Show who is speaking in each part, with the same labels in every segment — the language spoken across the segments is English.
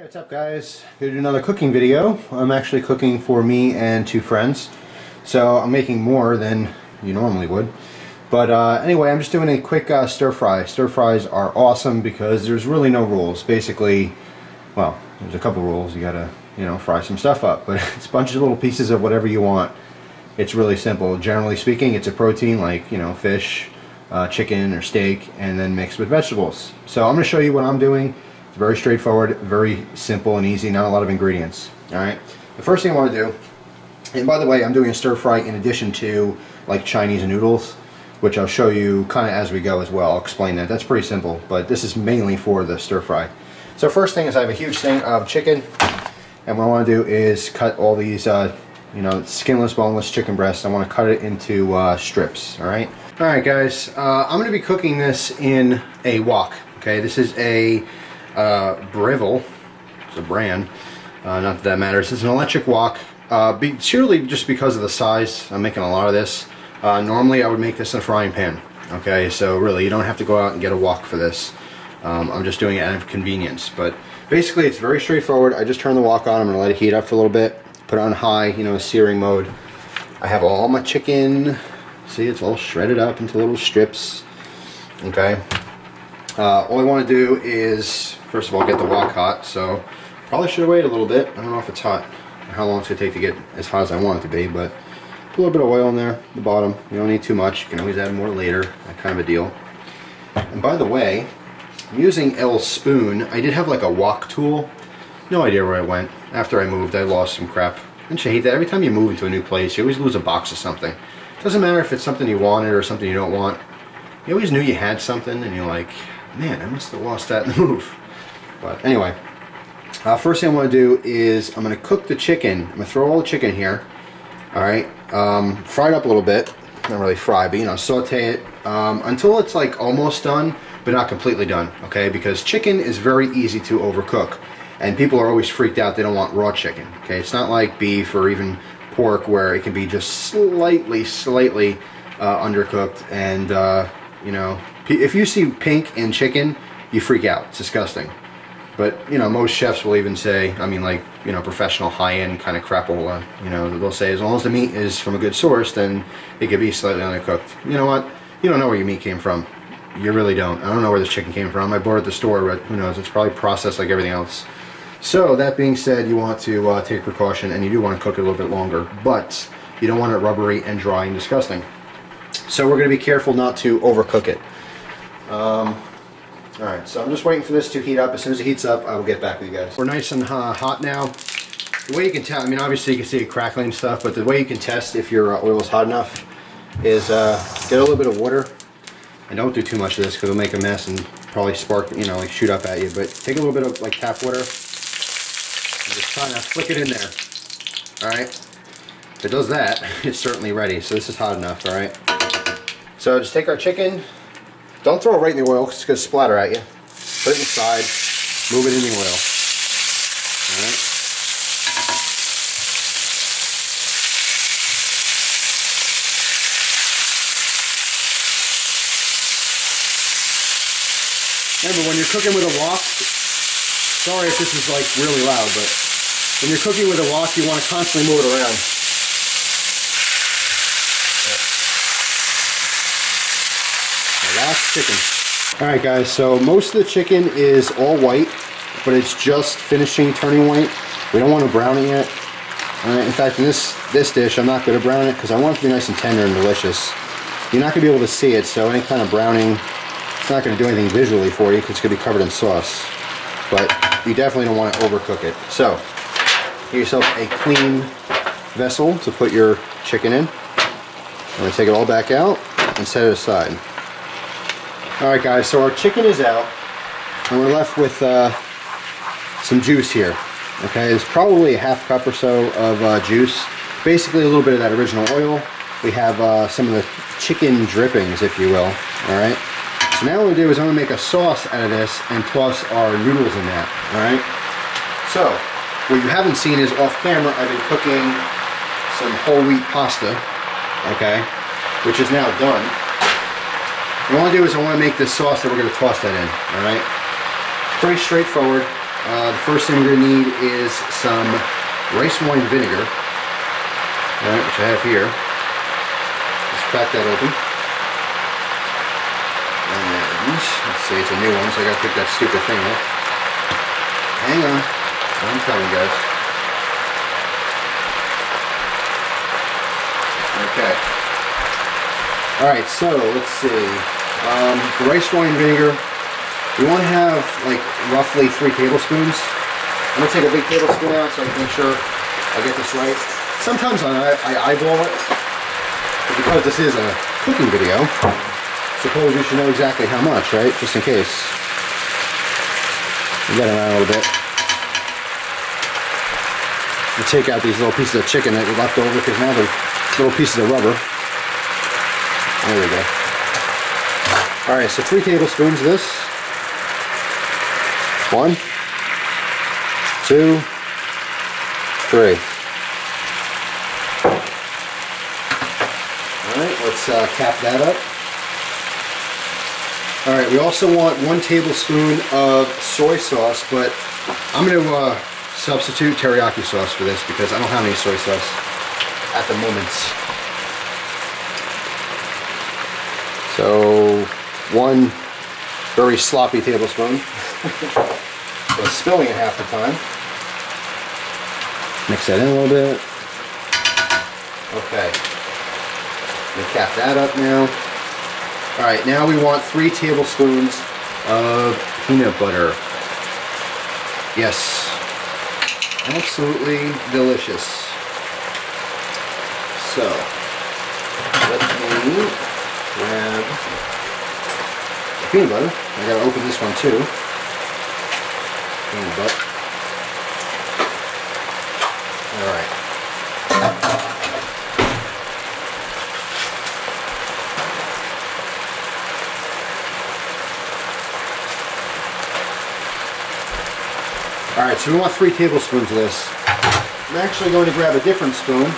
Speaker 1: What's up guys? Gonna do another cooking video. I'm actually cooking for me and two friends, so I'm making more than you normally would. But anyway, I'm just doing a quick stir fry. Stir fries are awesome because there's really no rules. Basically, well, there's a couple rules. You gotta, fry some stuff up, but it's a bunch of little pieces of whatever you want. It's really simple. Generally speaking, it's a protein like fish, chicken or steak, and then mixed with vegetables. So I'm going to show you what I'm doing. It's very straightforward, very simple and easy, not a lot of ingredients. Alright, the first thing I want to do, and by the way, I'm doing a stir fry in addition to like Chinese noodles, which I'll show you kind of as we go as well. I'll explain that. That's pretty simple, but this is mainly for the stir fry. So first thing is I have a huge thing of chicken, and what I want to do is cut all these skinless, boneless chicken breasts. I want to cut it into strips. Alright guys, I'm going to be cooking this in a wok. Okay, this is a Breville. It's a brand, not that matters. It's an electric wok, purely just because of the size. I'm making a lot of this. Normally I would make this in a frying pan. Okay, so really you don't have to go out and get a wok for this. I'm just doing it out of convenience, but basically it's very straightforward. I just turn the wok on. I'm going to let it heat up for a little bit, put it on high, searing mode. I have all my chicken. See, it's all shredded up into little strips. Okay, all I want to do is first of all get the wok hot. So probably should have waited a little bit. I don't know if it's hot or how long it's going to take to get as hot as I want it to be, but put a little bit of oil in there at the bottom. You don't need too much. You can always add more later, that kind of a deal. And by the way, I'm using Elle's spoon. I did have like a wok tool. No idea where it went. After I moved, I lost some crap. And you hate that? Every time you move into a new place, you always lose a box of something. Doesn't matter if it's something you wanted or something you don't want. You always knew you had something and you're like, man, I must have lost that in the move. But anyway, first thing I want to do is I'm going to cook the chicken. I'm going to throw all the chicken here. Alright, fry it up a little bit. Not really fry, but saute it until it's like almost done, but not completely done. Okay, because chicken is very easy to overcook. And people are always freaked out. They don't want raw chicken. Okay, it's not like beef or even pork where it can be just slightly undercooked. And if you see pink in chicken, you freak out. It's disgusting. But most chefs will even say, I mean, like professional high-end kind of crapola. They'll say as long as the meat is from a good source, then it could be slightly undercooked. You know what? You don't know where your meat came from. You really don't. I don't know where this chicken came from. I bought it at the store, but who knows? It's probably processed like everything else. So that being said, you want to take precaution, and you do want to cook it a little bit longer, but you don't want it rubbery and dry and disgusting. So we're going to be careful not to overcook it. Alright, so I'm just waiting for this to heat up. As soon as it heats up, I will get back with you guys. We're nice and hot now. The way you can tell, I mean obviously you can see it crackling and stuff, but the way you can test if your oil is hot enough is get a little bit of water. And don't do too much of this because it'll make a mess and probably spark, like shoot up at you. But take a little bit of like tap water and just try to flick it in there. Alright? If it does that, it's certainly ready. So this is hot enough, alright? So just take our chicken. Don't throw it right in the oil because it's going to splatter at you. Put it inside, move it in the oil. Alright? Remember, when you're cooking with a wok, sorry if this is like really loud, but when you're cooking with a wok, you want to constantly move it around. Last chicken. Alright guys, so most of the chicken is all white, but it's just finishing turning white. We don't want to brown it yet. In fact, in this dish, I'm not going to brown it because I want it to be nice and tender and delicious. You're not going to be able to see it, so any kind of browning, it's not going to do anything visually for you because it's going to be covered in sauce. But you definitely don't want to overcook it. So, get yourself a clean vessel to put your chicken in. I'm going to take it all back out and set it aside. Alright guys, so our chicken is out and we're left with some juice here. Okay, there's probably a half cup or so of juice. Basically a little bit of that original oil. We have some of the chicken drippings, if you will. Alright, so now what we do is I'm going to make a sauce out of this and toss our noodles in that. Alright, so what you haven't seen is off camera I've been cooking some whole wheat pasta, okay, which is now done. What I want to do is I want to make this sauce that we're going to toss that in, alright? Pretty straightforward. The first thing we're going to need is some rice wine vinegar, which I have here. Let's crack that open. And let's see, it's a new one, so I got to pick that stupid thing up. Hang on, I'm coming, guys. Okay. Alright, so let's see. The rice wine vinegar, we want to have like roughly 3 tablespoons. I'm going to take a big tablespoon out so I can make sure I get this right. Sometimes I eyeball it, but because this is a cooking video, suppose you should know exactly how much, right? Just in case. We'll get it around a little bit. We'll take out these little pieces of chicken that we left over because now they're little pieces of rubber. There we go. Alright, so 3 tablespoons of this. 1, 2, 3. Alright, let's cap that up. Alright, we also want 1 tablespoon of soy sauce, but I'm going to substitute teriyaki sauce for this because I don't have any soy sauce at the moment. So 1 very sloppy tablespoon. So spilling it half the time. Mix that in a little bit. Okay. Let me cap that up now. Alright, now we want 3 tablespoons of peanut butter. Yes. Absolutely delicious. So, let me grab the peanut butter. I gotta open this one too. Peanut butter. Alright. Alright, so we want 3 tablespoons of this. I'm actually going to grab a different spoon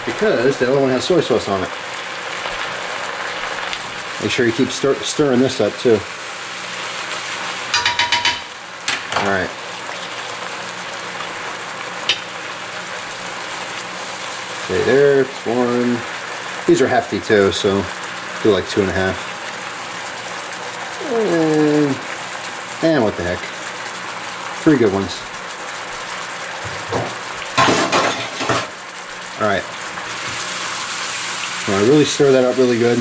Speaker 1: because the other one has soy sauce on it. Make sure you keep stirring this up too. Alright. Okay, there, it's 1. These are hefty too, so do like 2.5. And what the heck. 3 good ones. Alright. So I really stir that up really good.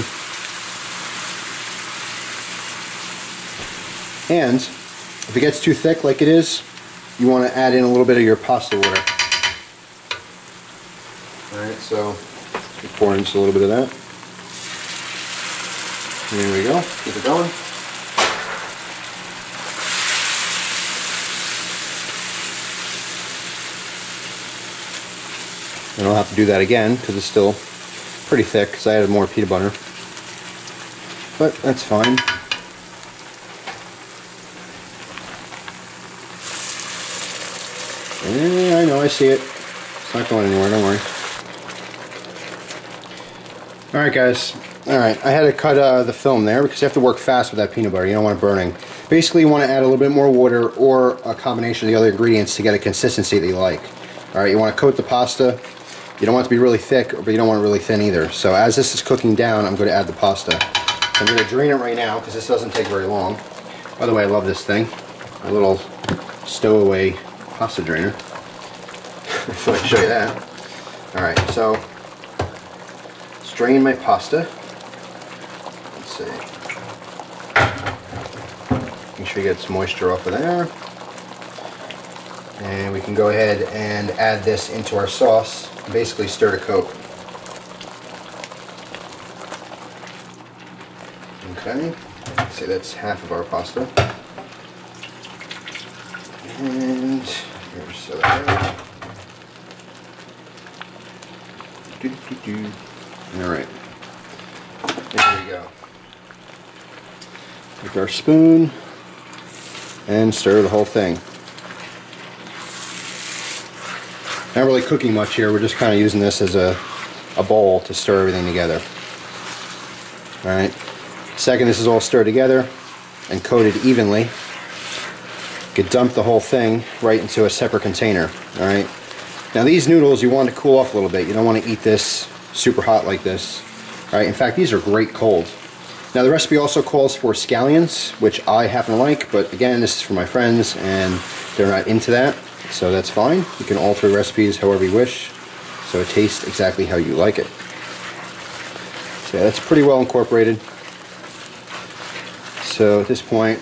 Speaker 1: And if it gets too thick like it is, you want to add in a little bit of your pasta water. Alright, so we pour in just a little bit of that. There we go. Keep it going. I don't have to do that again because it's still pretty thick because I added more peanut butter. But that's fine. Yeah, I know, I see it. It's not going anywhere, don't worry. Alright guys, alright, I had to cut the film there because you have to work fast with that peanut butter. You don't want it burning. Basically you want to add a little bit more water or a combination of the other ingredients to get a consistency that you like. Alright, you want to coat the pasta. You don't want it to be really thick, but you don't want it really thin either. So as this is cooking down, I'm going to add the pasta. So I'm going to drain it right now because this doesn't take very long. By the way, I love this thing. My little stowaway pasta drainer. I thought I'd show you that. Alright, so let's drain my pasta. Let's see. Make sure you get some moisture off of there. And we can go ahead and add this into our sauce. Basically stir to coat. Okay, let's see, that's half of our pasta. And here's so that. Alright, there we go. Take our spoon and stir the whole thing. Not really cooking much here, we're just kind of using this as a bowl to stir everything together. Alright, second this is all stirred together, and coated evenly, you could dump the whole thing right into a separate container. Alright. Now these noodles you want to cool off a little bit. You don't want to eat this super hot like this. Alright, in fact these are great cold. Now the recipe also calls for scallions, which I happen to like, but again this is for my friends and they're not into that, so that's fine. You can alter recipes however you wish, so it tastes exactly how you like it. So yeah, that's pretty well incorporated. So at this point,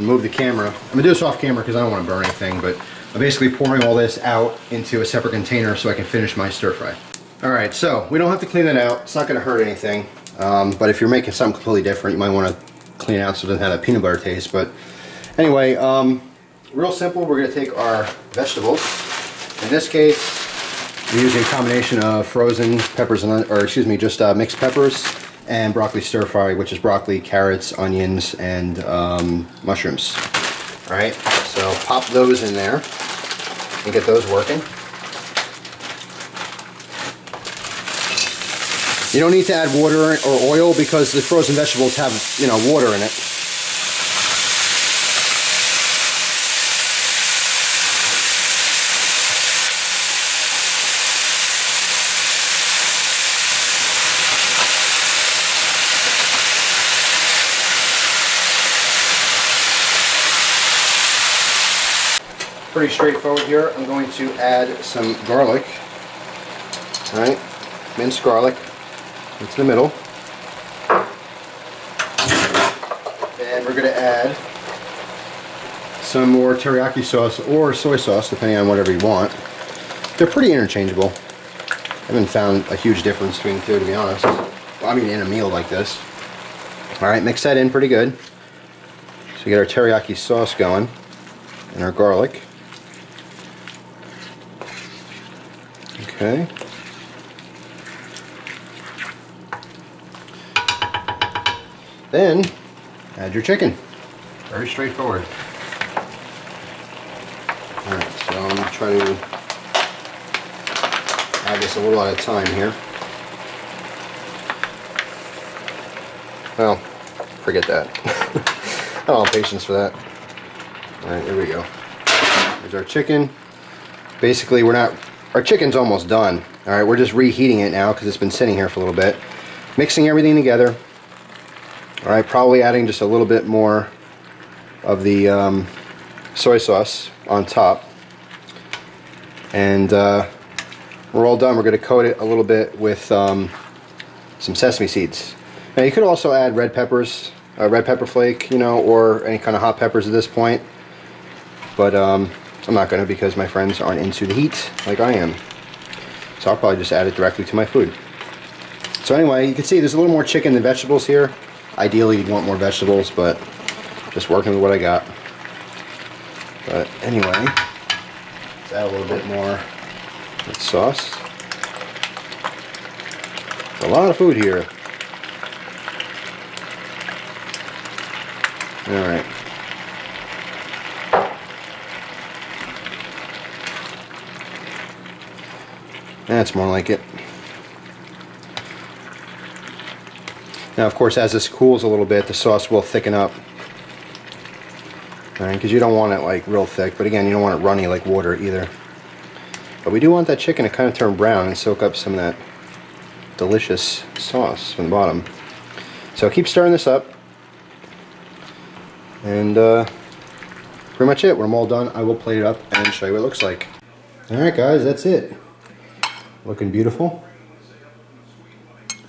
Speaker 1: move the camera. I'm going to do this off camera because I don't want to burn anything, but I'm basically pouring all this out into a separate container so I can finish my stir fry. Alright, so we don't have to clean that out. It's not going to hurt anything. But if you're making something completely different, you might want to clean it out so it doesn't have that peanut butter taste. But anyway, real simple, we're going to take our vegetables. In this case, we're using a combination of frozen peppers and, or excuse me, just mixed peppers and broccoli stir fry, which is broccoli, carrots, onions, and mushrooms. Alright, so pop those in there and get those working. You don't need to add water or oil because the frozen vegetables have, you know, water in it. Pretty straightforward here. I'm going to add some garlic. Alright, minced garlic into the middle. And we're going to add some more teriyaki sauce or soy sauce, depending on whatever you want. They're pretty interchangeable. I haven't found a huge difference between the two, to be honest. Well, I mean, in a meal like this. Alright, mix that in pretty good. So we get our teriyaki sauce going and our garlic. Okay. Then add your chicken. Very straightforward. Alright, so I'm going to try to add this a little at a time here. Well, forget that. I don't have patience for that. Alright, here we go. Here's our chicken. Basically, our chicken's almost done. Alright, we're just reheating it now because it's been sitting here for a little bit. Mixing everything together. Alright, probably adding just a little bit more of the soy sauce on top. And we're all done. We're going to coat it a little bit with some sesame seeds. Now you could also add red peppers, red pepper flake, you know, or any kind of hot peppers at this point. But I'm not going to because my friends aren't into the heat like I am. So I'll probably just add it directly to my food. So anyway, you can see there's a little more chicken than vegetables here. Ideally you'd want more vegetables, but just working with what I got. But anyway, let's add a little bit more sauce. It's a lot of food here. Alright. That's more like it. Now, of course, as this cools a little bit, the sauce will thicken up. Alright, because you don't want it like real thick, but again, you don't want it runny like water either. But we do want that chicken to kind of turn brown and soak up some of that delicious sauce from the bottom. So keep stirring this up. And pretty much it. When I'm all done, I will plate it up and show you what it looks like. Alright guys, that's it. Looking beautiful.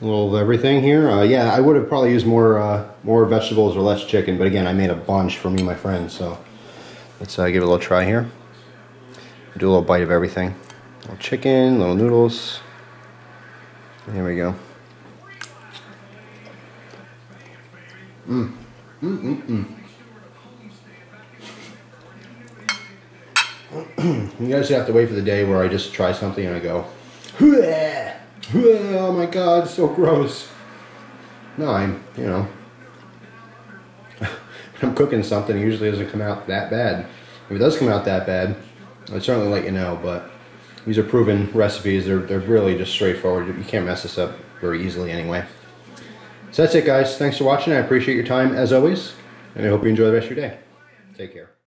Speaker 1: A little of everything here. Yeah, I would have probably used more vegetables or less chicken, but again, I made a bunch for me and my friends, so let's give it a little try here. Do a little bite of everything. A little chicken, little noodles. Here we go. You guys have to wait for the day where I just try something and I go, oh my god, it's so gross. No, you know, when I'm cooking something, it usually doesn't come out that bad. If it does come out that bad, I'd certainly let you know, but these are proven recipes. They're really just straightforward. You can't mess this up very easily anyway. So that's it, guys. Thanks for watching. I appreciate your time as always, and I hope you enjoy the rest of your day. Take care.